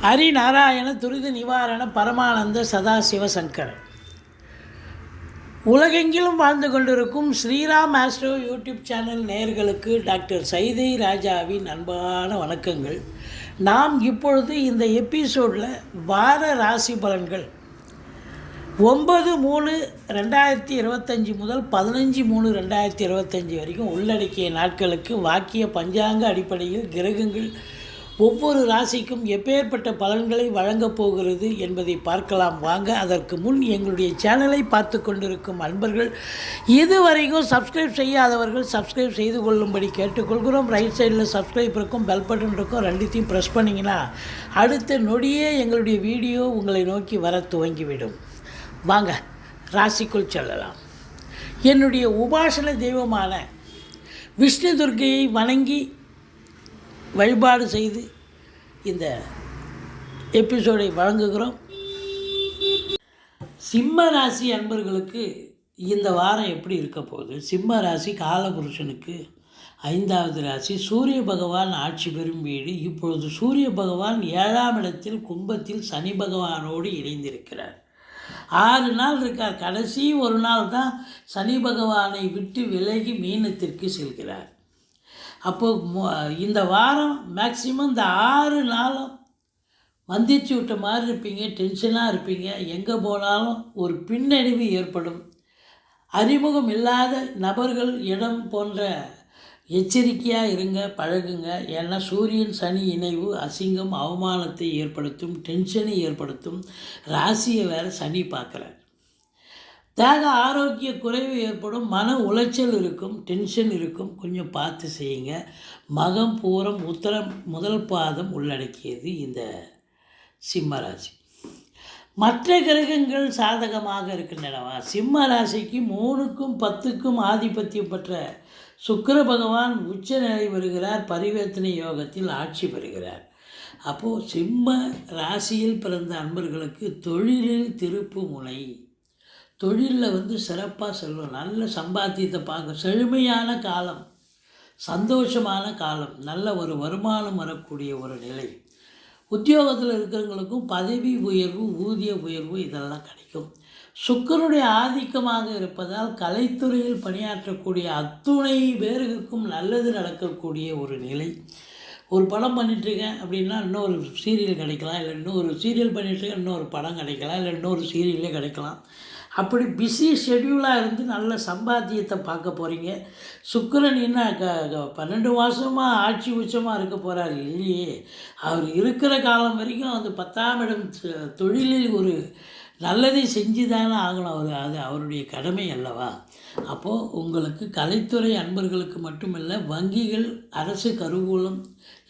ஹரிநாராயண துரித நிவாரண பரமானந்த சதாசிவ சங்கர. உலகெங்கிலும் வாழ்ந்து கொண்டிருக்கும் ஸ்ரீராம் ஆஸ்ட்ரோ யூடியூப் சேனல் நேயர்களுக்கு டாக்டர் சைதை ராஜாவின் அன்பான வணக்கங்கள். நாம் இப்பொழுது இந்த எபிசோடில் வார ராசி பலன்கள் 9/3/2025 முதல் 15/3/2025 வரைக்கும் உள்ளடக்கிய நாட்களுக்கு வாக்கிய பஞ்சாங்க அடிப்படையில் கிரகங்கள் ஒவ்வொரு ராசிக்கும் எப்பேற்பட்ட பலன்களை வழங்கப் போகிறது என்பதை பார்க்கலாம் வாங்க. அதற்கு முன் எங்களுடைய சேனலை பார்த்து கொண்டிருக்கும் அன்பர்கள், இதுவரைக்கும் சப்ஸ்கிரைப் செய்யாதவர்கள் சப்ஸ்கிரைப் செய்து கொள்ளும்படி கேட்டுக்கொள்கிறோம். ரைட் சைடில் சப்ஸ்கிரைப் இருக்கும், பெல் பட்டன் இருக்கும், ரெண்டுத்தையும் ப்ரெஸ் பண்ணிங்கன்னா அடுத்த நொடியே எங்களுடைய வீடியோ உங்களை நோக்கி வர துவங்கிவிடும். வாங்க ராசிக்குள் செல்லலாம். என்னுடைய உபாசன தெய்வமான விஷ்ணு துர்க்கையை வணங்கி வழிபாடு செய்து இந்த எபிசோடை வழங்குகிறோம். சிம்ம ராசி அன்பர்களுக்கு இந்த வாரம் எப்படி இருக்க போகுது? சிம்ம ராசி காலபுருஷனுக்கு 5வது ராசி. சூரிய பகவான் ஆட்சி பெறும் வீடு. இப்பொழுது சூரிய பகவான் 7ஆம் இடத்தில் கும்பத்தில் சனி பகவானோடு இணைந்திருக்கிறார். 6 நாள் இருக்கார். கடைசி ஒரு நாள் தான் சனி பகவானை விட்டு விலகி மீனத்திற்கு செல்கிறார். அப்போது இந்த வாரம் மேக்சிமம் இந்த 6 நாளும் மந்திச்சு விட்ட மாதிரி இருப்பீங்க, டென்ஷனாக இருப்பீங்க. எங்கே போனாலும் ஒரு பின்னடைவு ஏற்படும். அறிமுகம் இல்லாத நபர்கள், இடம் போன்ற எச்சரிக்கையாக இருங்க, பழகுங்க. ஏன்னா சூரியன் சனி இணைவு அசிங்கம் அவமானத்தை ஏற்படுத்தும், டென்ஷனை ஏற்படுத்தும். ராசியை வேறு சனி பார்க்குறார். தேக ஆரோக்கிய குறைவு ஏற்படும், மன உளைச்சல் இருக்கும், டென்ஷன் இருக்கும். கொஞ்சம் பார்த்து செய்யுங்க. மகம் பூரம் உத்தரம் முதல் பாதம் உள்ளடக்கியது இந்த சிம்ம ராசி. மற்ற கிரகங்கள் சாதகமாக இருக்கின்றனவா? சிம்ம ராசிக்கு 3க்கும் 10க்கும் ஆதிபத்தியம் பெற்ற சுக்கிர பகவான் உச்ச நிலை வருகிறார். பரிவர்த்தனை யோகத்தில் ஆட்சி பெறுகிறார். அப்போது சிம்ம ராசியில் பிறந்த அன்பர்களுக்கு தொழிலில் திருப்பு முனை, தொழிலில் சிறப்பாக செல்லும், நல்ல சம்பாத்தியத்தை பார்க்க, செழுமையான காலம், சந்தோஷமான காலம், நல்ல ஒரு வருமானம் வரக்கூடிய ஒரு நிலை. உத்தியோகத்தில் இருக்கிறவங்களுக்கும் பதவி உயர்வு, ஊதிய உயர்வு இதெல்லாம் கிடைக்கும். சுக்கிரனுடைய ஆதிக்கமாக இருப்பதால் கலைத்துறையில் பணியாற்றக்கூடிய அத்துணை பேருக்கும் நல்லது நடக்கக்கூடிய ஒரு நிலை. ஒரு படம் பண்ணிகிட்ருக்கேன் அப்படின்னா இன்னொரு சீரியல் கிடைக்கலாம், இல்லை இன்னொரு சீரியல் பண்ணிகிட்ருக்கேன் இன்னொரு படம் கிடைக்கலாம், இல்லை இன்னொரு சீரியலே கிடைக்கலாம். அப்படி பிஸி ஷெட்யூலாக இருந்து நல்ல சம்பாத்தியத்தை பார்க்க போகிறீங்க. சுக்கிரன் என்ன 12 மாதமாக ஆட்சி உச்சமாக இருக்க போகிறார் இல்லையே. அவர் இருக்கிற காலம் வரைக்கும் அந்த 10ஆம் இடம் தொழிலில் ஒரு நல்லதை செஞ்சு தானே ஆகணும். அது அவருடைய கடமை அல்லவா? அப்போது உங்களுக்கு கலைத்துறை அன்பர்களுக்கு மட்டுமல்ல, வங்கிகள், அரசு கருவூலம்,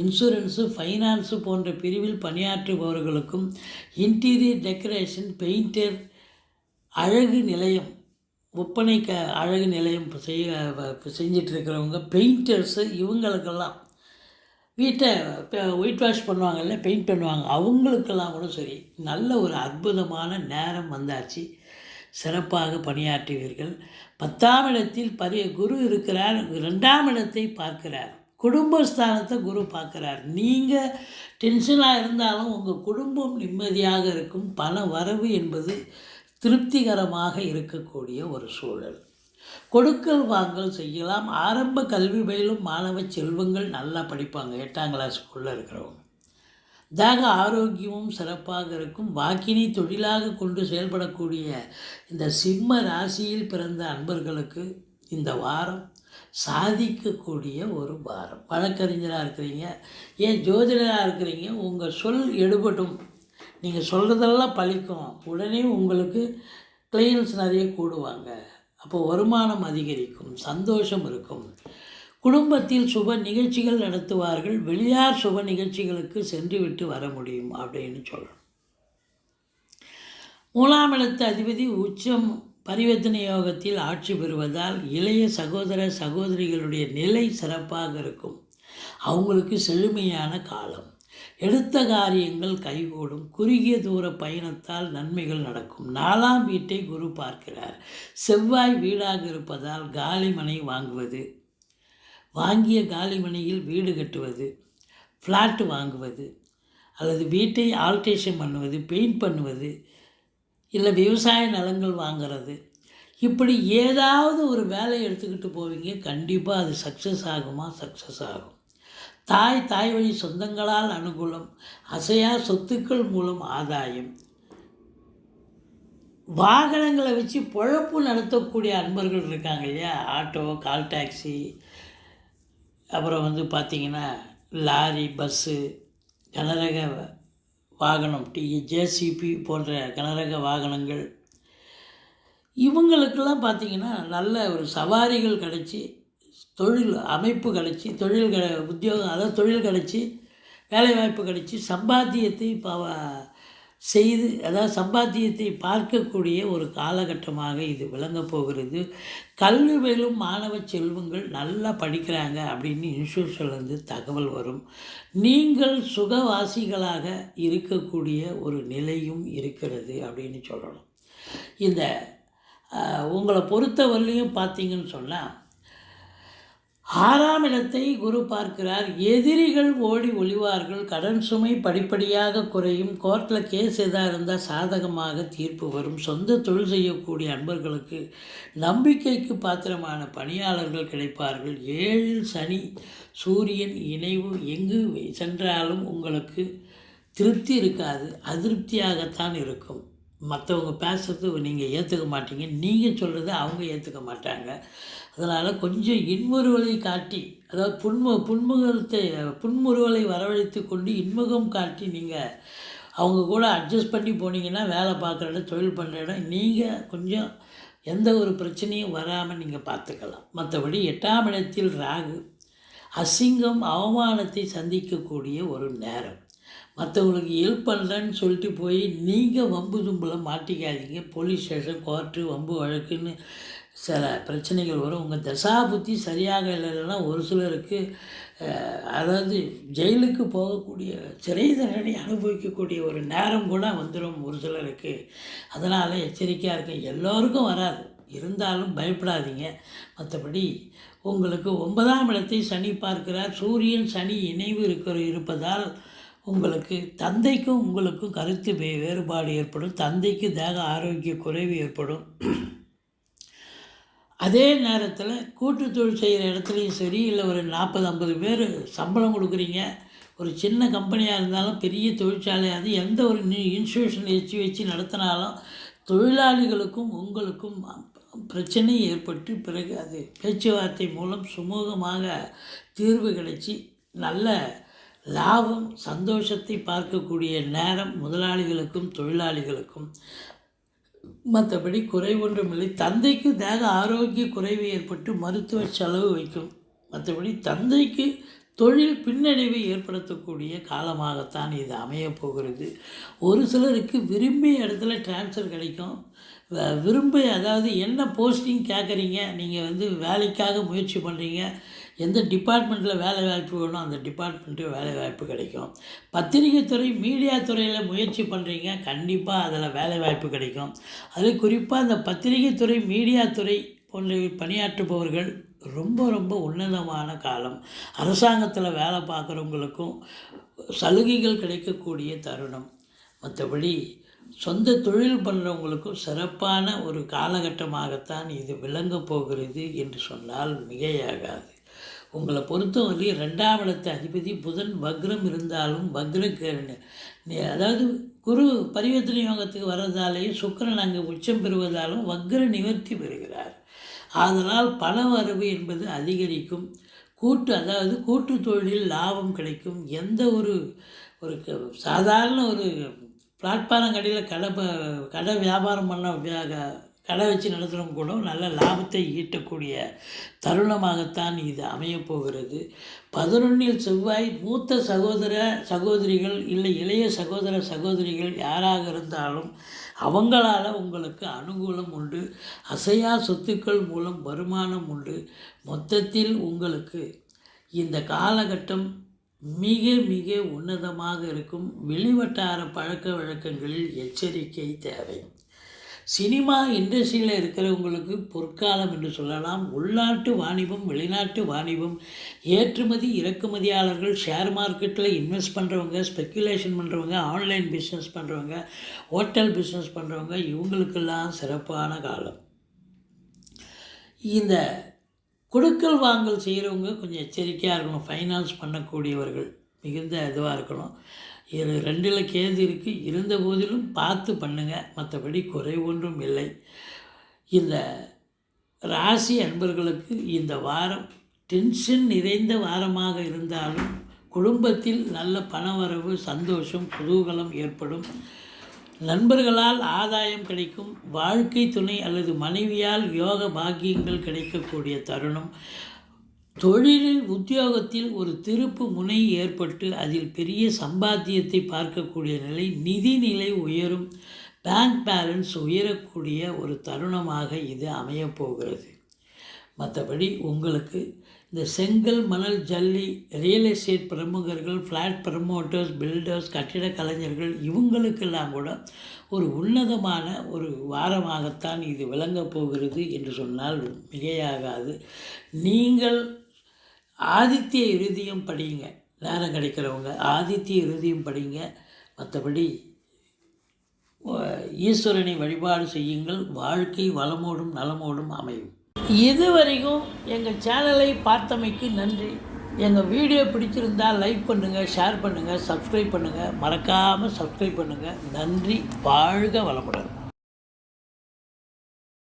இன்சூரன்ஸு, ஃபைனான்ஸு போன்ற பிரிவில் பணியாற்றுபவர்களுக்கும், இன்டீரியர் டெக்கரேஷன், பெயிண்டர், அழகு நிலையம், ஒப்பனை அழகு நிலையம் செஞ்சிட்ருக்கிறவங்க, பெயிண்டர்ஸு, இவங்களுக்கெல்லாம் வீட்டை ஒயிட் வாஷ் பண்ணுவாங்கல்ல, பெயிண்ட் பண்ணுவாங்க, அவங்களுக்கெல்லாம் கூட சரி, நல்ல ஒரு அற்புதமான நேரம் வந்தாச்சு. சிறப்பாக பணியாற்றுவீர்கள். 10ஆம் இடத்தில் குரு இருக்கிறார். 2ஆம் இடத்தை பார்க்கிறார். குடும்பஸ்தானத்தை குரு பார்க்குறார். நீங்கள் டென்ஷனாக இருந்தாலும் உங்கள் குடும்பம் நிம்மதியாக இருக்கும். பண வரவு என்பது திருப்திகரமாக இருக்கக்கூடிய ஒரு சூழல். கொடுக்கல் வாங்கல் செய்யலாம். ஆரம்ப கல்வி பயிலும் மாணவ செல்வங்கள் நல்லா படிப்பாங்க. 8ஆம் கிளாஸுக்குள்ளே இருக்கிறவங்க. தேக ஆரோக்கியமும் சிறப்பாக இருக்கும். வாக்கினை தொழிலாக கொண்டு செயல்படக்கூடிய இந்த சிம்ம ராசியில் பிறந்த அன்பர்களுக்கு இந்த வாரம் சாதிக்கக்கூடிய ஒரு வாரம். வழக்கறிஞராக இருக்கிறீங்க, ஏன் ஜோதிடராக இருக்கிறீங்க, உங்கள் சொல் எடுபடும். நீங்கள் சொல்கிறதெல்லாம் பழிக்கும். உடனே உங்களுக்கு கிளையன்ஸ் நிறைய கூடுவாங்க. அப்போ வருமானம் அதிகரிக்கும், சந்தோஷம் இருக்கும். குடும்பத்தில் சுப நிகழ்ச்சிகள் நடத்துவார்கள். வெளியார் சுப நிகழ்ச்சிகளுக்கு சென்று விட்டு வர முடியும் அப்படின்னு சொல்லணும். 3ஆம் இடத்து அதிபதி உச்சம் பரிவர்த்தனை யோகத்தில் ஆட்சி பெறுவதால் இளைய சகோதர சகோதரிகளுடைய நிலை சிறப்பாக இருக்கும். அவங்களுக்கு செழுமையான காலம். எடுத்த காரியங்கள் கைகூடும். குறுகிய தூர பயணத்தால் நன்மைகள் நடக்கும். 4ஆம் வீட்டை குரு பார்க்கிறார். செவ்வாய் வீடாக இருப்பதால் காலிமனை வாங்குவது, வாங்கிய காலிமனையில் வீடு கட்டுவது, ஃப்ளாட்டு வாங்குவது, அல்லது வீட்டை ஆல்ட்ரேஷன் பண்ணுவது, பெயிண்ட் பண்ணுவது, இல்லை விவசாய நிலங்கள் வாங்கிறது, இப்படி ஏதாவது ஒரு வேலையை எடுத்துக்கிட்டு போவீங்க. கண்டிப்பாக அது சக்ஸஸ் ஆகுமா? சக்ஸஸ் ஆகும். தாய் வழி சொந்தங்களால் அனுகூலம், அசையா சொத்துக்கள் மூலம் ஆதாயம், வாகனங்களை வச்சு பொழப்பு நடத்தக்கூடிய அன்பர்கள் இருக்காங்க இல்லையா? ஆட்டோ, கால் டாக்ஸி, அப்புறம் பார்த்திங்கன்னா லாரி, பஸ்ஸு, கனரக வாகனம், ஜேசிபி போன்ற கனரக வாகனங்கள், இவங்களுக்கெல்லாம் பார்த்திங்கன்னா நல்ல ஒரு சவாரிகள் கிடச்சி, தொழில் அமைப்பு கிடச்சி, உத்தியோகம், அதாவது தொழில் கிடச்சி, வேலைவாய்ப்பு கிடச்சி, சம்பாத்தியத்தை செய்து, அதாவது சம்பாத்தியத்தை பார்க்கக்கூடிய ஒரு காலகட்டமாக இது விளங்கப் போகிறது. கல்வி பயிலும் மாணவ செல்வங்கள் நல்லா படிக்கிறாங்க அப்படின்னு இன்ஸ்டியூஷன்லேருந்து தகவல் வரும். நீங்கள் சுகவாசிகளாக இருக்கக்கூடிய ஒரு நிலையும் இருக்கிறது அப்படின்னு சொல்லணும். இந்த உங்களை பொறுத்தவரையிலையும் பார்த்தீங்கன்னு சொன்னால் 6ஆம் இடத்தை குரு பார்க்கிறார். எதிரிகள் ஓடி ஒளிவார்கள். கடன் சுமை படிப்படியாக குறையும். கோர்ட்டில் கேஸ் எதாக இருந்தால் சாதகமாக தீர்ப்பு வரும். சொந்த தொழில் செய்யக்கூடிய அன்பர்களுக்கு நம்பிக்கைக்கு பாத்திரமான பணியாளர்கள் கிடைப்பார்கள். 7இல் சனி சூரியன் இணைவு எங்கு சென்றாலும் உங்களுக்கு திருப்தி இருக்காது, அதிருப்தியாகத்தான் இருக்கும். மற்றவங்க பேசுறது நீங்கள் ஏற்றுக்க மாட்டீங்க, நீங்கள் சொல்கிறத அவங்க ஏற்றுக்க மாட்டாங்க. அதனால் கொஞ்சம் இன்முறுவலை காட்டி, அதாவது புன்முறுவலை வரவழைத்து கொண்டு இன்முகம் காட்டி நீங்கள் அவங்க கூட அட்ஜஸ்ட் பண்ணி போனீங்கன்னா வேலை பார்க்குற இடம், தொழில் பண்ணுற இடம், நீங்கள் கொஞ்சம் எந்த ஒரு பிரச்சனையும் வராமல் நீங்கள் பார்த்துக்கலாம். மற்றபடி 8ஆம் இடத்தில் ராகு அசிங்கம், அவமானத்தை சந்திக்கக்கூடிய ஒரு நேரம். மற்றவங்களுக்கு ஹெல்ப் பண்ணலன்னு சொல்லிட்டு போய் நீங்கள் வம்பு தும்பில் மாட்டிக்காதீங்க. போலீஸ் ஸ்டேஷன், கோர்ட்டு, வம்பு வழக்குன்னு சில பிரச்சனைகள் வரும். உங்கள் தசாபுத்தி சரியாக இல்லைன்னா ஒரு சிலருக்கு அதாவது ஜெயிலுக்கு போகக்கூடிய, சிறை தண்டனை அனுபவிக்கக்கூடிய ஒரு நேரம் கூட வந்துடும் ஒரு சிலருக்கு. அதனால் எச்சரிக்கையாக இருக்க. எல்லோருக்கும் வராது, இருந்தாலும் பயப்படாதீங்க. மற்றபடி உங்களுக்கு 9ஆம் இடத்தை சனி பார்க்கிறார். சூரியன் சனி இணைவு இருப்பதால் உங்களுக்கு தந்தைக்கும் உங்களுக்கும் கருத்து வேறுபாடு ஏற்படும். தந்தைக்கு தேக ஆரோக்கிய குறைவு ஏற்படும். அதே நேரத்தில் கூட்டு தொழில் செய்கிற இடத்துலையும் சரி, இல்லை ஒரு 40-50 பேர் சம்பளம் கொடுக்குறீங்க, ஒரு சின்ன கம்பெனியாக இருந்தாலும் பெரிய தொழிற்சாலையாக எந்த ஒரு இன்ஸ்டியூஷன் வச்சு நடத்தினாலும் தொழிலாளிகளுக்கும் உங்களுக்கும் பிரச்சனை ஏற்பட்டு பிறகு அது பேச்சுவார்த்தை மூலம் சுமூகமாக தீர்வு கிடைச்சி நல்ல லாபம், சந்தோஷத்தை பார்க்கக்கூடிய நேரம் முதலாளிகளுக்கும் தொழிலாளிகளுக்கும். மற்றபடி குறை ஒன்றுமில்லை. தந்தைக்கு தேக ஆரோக்கிய குறைவு ஏற்பட்டு மருத்துவ செலவு வைக்கும். மற்றபடி தந்தைக்கு தொழில் பின்னடைவை ஏற்படுத்தக்கூடிய காலமாகத்தான் இது அமையப்போகிறது. ஒரு சிலருக்கு விரும்பிய இடத்துல டிரான்ஸ்ஃபர் கிடைக்கும். அதாவது என்ன போஸ்டிங் கேட்குறீங்க, நீங்கள் வேலைக்காக முயற்சி பண்ணுறீங்க, எந்த டிபார்ட்மெண்ட்டில் வேலை வாய்ப்பு வேணும் அந்த டிபார்ட்மெண்ட்டு வேலை வாய்ப்பு கிடைக்கும். பத்திரிகை துறை, மீடியா துறையில் முயற்சி பண்ணுறீங்க, கண்டிப்பாக அதில் வேலை வாய்ப்பு கிடைக்கும். அதில் குறிப்பாக அந்த பத்திரிகை துறை, மீடியா துறை போன்ற பணியாற்றுபவர்கள் ரொம்ப ரொம்ப உன்னதமான காலம். அரசாங்கத்தில் வேலை பார்க்குறவங்களுக்கும் சலுகைகள் கிடைக்கக்கூடிய தருணம். மற்றபடி சொந்த தொழில் பண்ணுறவங்களுக்கும் சிறப்பான ஒரு காலகட்டமாகத்தான் இது விளங்கப் போகிறது என்று சொன்னால் மிகையாகாது. உங்களை பொறுத்தவரை 2ஆம் இடத்து அதிபதி புதன் வக்ரம் இருந்தாலும் அதாவது குரு பரிவர்த்தனை யோகத்துக்கு வர்றதாலேயும் சுக்கிரன் அங்கே உச்சம் பெறுவதாலும் வக்ர நிவர்த்தி பெறுகிறார். அதனால் பண வரவு என்பது அதிகரிக்கும். அதாவது கூட்டு தொழிலில் லாபம் கிடைக்கும். எந்த ஒரு சாதாரண ஒரு பிளாட்பாரம் கடையில் கடை வியாபாரம் கடை வச்சு நடத்துகிறவங்க கூட நல்ல லாபத்தை ஈட்டக்கூடிய தருணமாகத்தான் இது அமையப்போகிறது. 11இல் செவ்வாய் மூத்த சகோதரிகள் இல்லை இளைய சகோதரிகள் யாராக இருந்தாலும் அவங்களால உங்களுக்கு அனுகூலம் உண்டு. அசையா சொத்துக்கள் மூலம் வருமானம் உண்டு. மொத்தத்தில் உங்களுக்கு இந்த காலகட்டம் மிக மிக உன்னதமாக இருக்கும். வெளிவட்டார பழக்க வழக்கங்களில் எச்சரிக்கை தேவை. சினிமா இண்டஸ்ட்ரியில் இருக்கிறவங்களுக்கு பொற்காலம் என்று சொல்லலாம். உள்நாட்டு வாணிபம், வெளிநாட்டு வாணிபம், ஏற்றுமதி இறக்குமதியாளர்கள், ஷேர் மார்க்கெட்டில் இன்வெஸ்ட் பண்ணுறவங்க, ஸ்பெக்குலேஷன் பண்ணுறவங்க, ஆன்லைன் பிஸ்னஸ் பண்ணுறவங்க, ஹோட்டல் பிஸ்னஸ் பண்ணுறவங்க, இவங்களுக்கெல்லாம் சிறப்பான காலம். இந்த கொடுக்கல் வாங்கல் செய்கிறவங்க கொஞ்சம் எச்சரிக்கையாக இருக்கணும். ஃபைனான்ஸ் பண்ணக்கூடியவர்கள் மிகுந்த இதுவாக இருக்கணும். 2ல் கேது இருக்குது, இருந்த போதிலும் பார்த்து பண்ணுங்கள், மற்றபடி குறை ஒன்றும் இல்லை. இந்த ராசி அன்பர்களுக்கு இந்த வாரம் டென்ஷன் நிறைந்த வாரமாக இருந்தாலும் குடும்பத்தில் நல்ல பணவரவு, சந்தோஷம், குதூகலம் ஏற்படும். நண்பர்களால் ஆதாயம் கிடைக்கும். வாழ்க்கை துணை அல்லது மனைவியால் யோக பாக்கியங்கள் கிடைக்கக்கூடிய தருணம். தொழிலில், உத்தியோகத்தில் ஒரு திருப்பு முனை ஏற்பட்டு அதில் பெரிய சம்பாத்தியத்தை பார்க்கக்கூடிய நிலை, நிதிநிலை உயரும், பேங்க் பேலன்ஸ் உயரக்கூடிய ஒரு தருணமாக இது அமையப்போகிறது. மற்றபடி உங்களுக்கு இந்த செங்கல், மணல், ஜல்லி, ரியல் எஸ்டேட் பிரமுகர்கள், ஃப்ளாட் ப்ரமோட்டர்ஸ், பில்டர்ஸ், கட்டிட கலைஞர்கள், இவங்களுக்கெல்லாம் கூட ஒரு உன்னதமான ஒரு வாரமாகத்தான் இது விளங்கப் போகிறது என்று சொன்னால் மிகையாகாது. நீங்கள் ஆதித்ய இருதயம் படிங்க, நேரம் கிடைக்கிறவங்க ஆதித்ய இருதயம் படிங்க. மற்றபடி ஈஸ்வரனை வழிபாடு செய்யுங்கள். வாழ்க்கை வளமோடும் நலமோடும் அமையும். இதுவரைக்கும் எங்கள் சேனலை பார்த்தமைக்கு நன்றி. எங்கள் வீடியோ பிடிச்சிருந்தால் லைக் பண்ணுங்கள், ஷேர் பண்ணுங்கள், சப்ஸ்கிரைப் பண்ணுங்கள். மறக்காமல் சப்ஸ்கிரைப் பண்ணுங்கள். நன்றி. வாழ்க வளமுடன்.